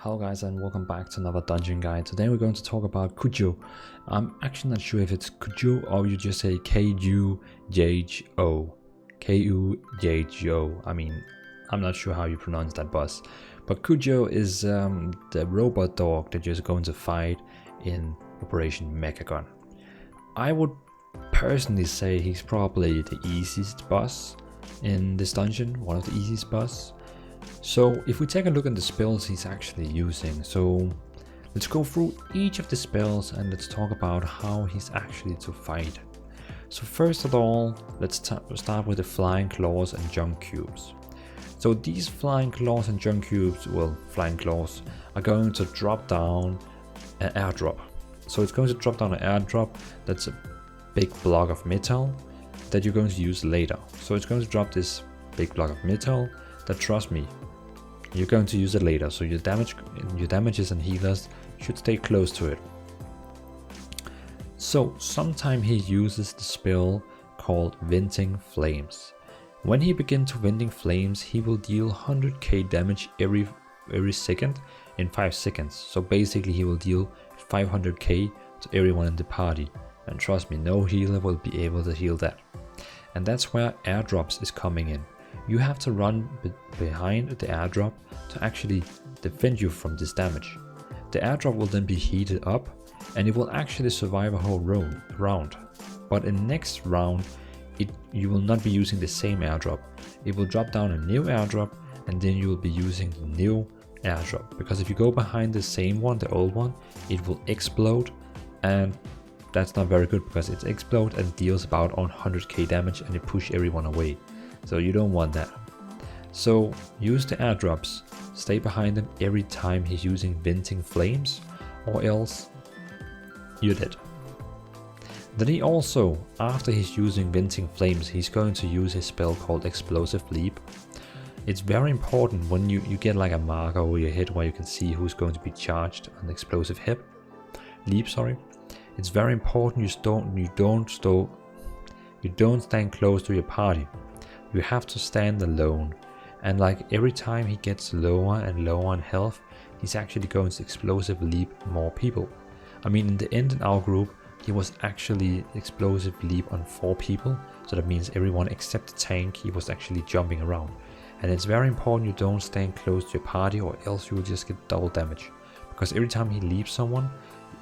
Hello guys and welcome back to another dungeon guide. Today we're going to talk about Kujo. I'm actually not sure if it's Kujo or you just say K.U J.0. K.U J.0. I mean, I'm not sure how you pronounce that boss. But Kujo is the robot dog that you're going to fight in Operation Mechagon. I would personally say he's probably the easiest boss in this dungeon, one of the easiest boss. So if we take a look at the spells he's actually using, so let's go through each of the spells and let's talk about how he's actually to fight. So first of all, let's start with the flying claws and junk cubes. So these flying claws and junk cubes, well, flying claws, are going to drop down an airdrop. So it's going to drop down an airdrop that's a big block of metal that you're going to use later. So it's going to drop this big block of metal that, trust me, you're going to use it later, so your damages and healers should stay close to it. So sometimes he uses the spell called Venting Flames. When he begins to venting flames, he will deal 100k damage every second in 5 seconds. So basically he will deal 500k to everyone in the party, and trust me, no healer will be able to heal that. And that's where airdrops is coming in. You have to run behind the airdrop to actually defend you from this damage. The airdrop will then be heated up and it will actually survive a whole round. But in the next round, you will not be using the same airdrop. It will drop down a new airdrop and then you will be using the new airdrop. Because if you go behind the same one, the old one, it will explode, and that's not very good because it explodes and deals about 100k damage and it pushes everyone away. So you don't want that. So use the airdrops, stay behind them every time he's using venting flames, or else you're dead. Then he also, after he's using venting flames, he's going to use his spell called Explosive Leap. It's very important when you get like a marker over your head where you can see who's going to be charged on Explosive Leap. It's very important you don't stand close to your party. You have to stand alone, and like every time he gets lower and lower in health, he's actually going to Explosive Leap more people. I mean, in the end in our group, he was actually Explosive Leap on 4 people, so that means everyone except the tank, he was actually jumping around. And it's very important you don't stand close to your party, or else you will just get double damage. Because every time he leaps someone,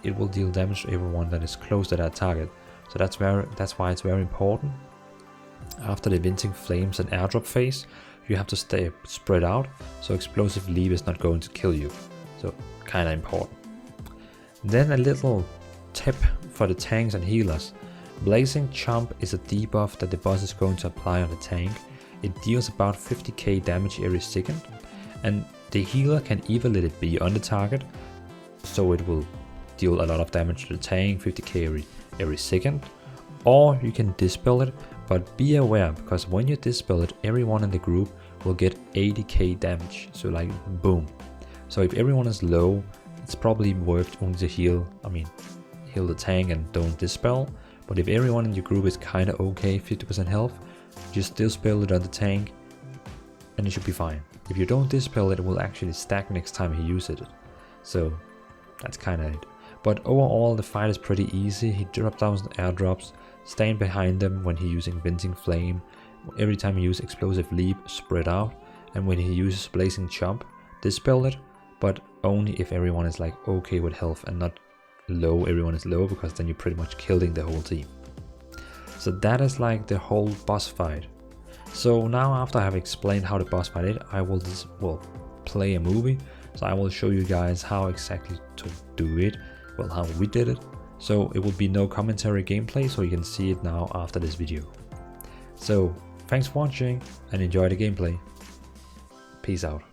it will deal damage to everyone that is close to that target. So that's why it's very important. After the venting flames and airdrop phase, you have to stay spread out, so Explosive Leap is not going to kill you. So kinda important. Then a little tip for the tanks and healers. Blazing Chomp is a debuff that the boss is going to apply on the tank. It deals about 50k damage every second, and the healer can either let it be on the target, so it will deal a lot of damage to the tank, 50k every second, or you can dispel it. But be aware, because when you dispel it, everyone in the group will get 80k damage, so like boom. So if everyone is low, it's probably worth only to heal the tank and don't dispel. But if everyone in your group is kinda okay, 50% health, just dispel it on the tank and it should be fine. If you don't dispel it, it will actually stack next time he uses it. So that's kinda it. But overall the fight is pretty easy. He drops down airdrops, stand behind them when he's using Venting Flame. Every time he uses Explosive Leap, spread out. And when he uses Blazing Chomp, dispel it, but only if everyone is like okay with health and not low. Everyone is low, because then you're pretty much killing the whole team. So that is like the whole boss fight. So now after I have explained how the boss fight is, I will play a movie. So I will show you guys how exactly to do it, well, how we did it. So it will be no commentary gameplay, so you can see it now after this video. So thanks for watching and enjoy the gameplay. Peace out.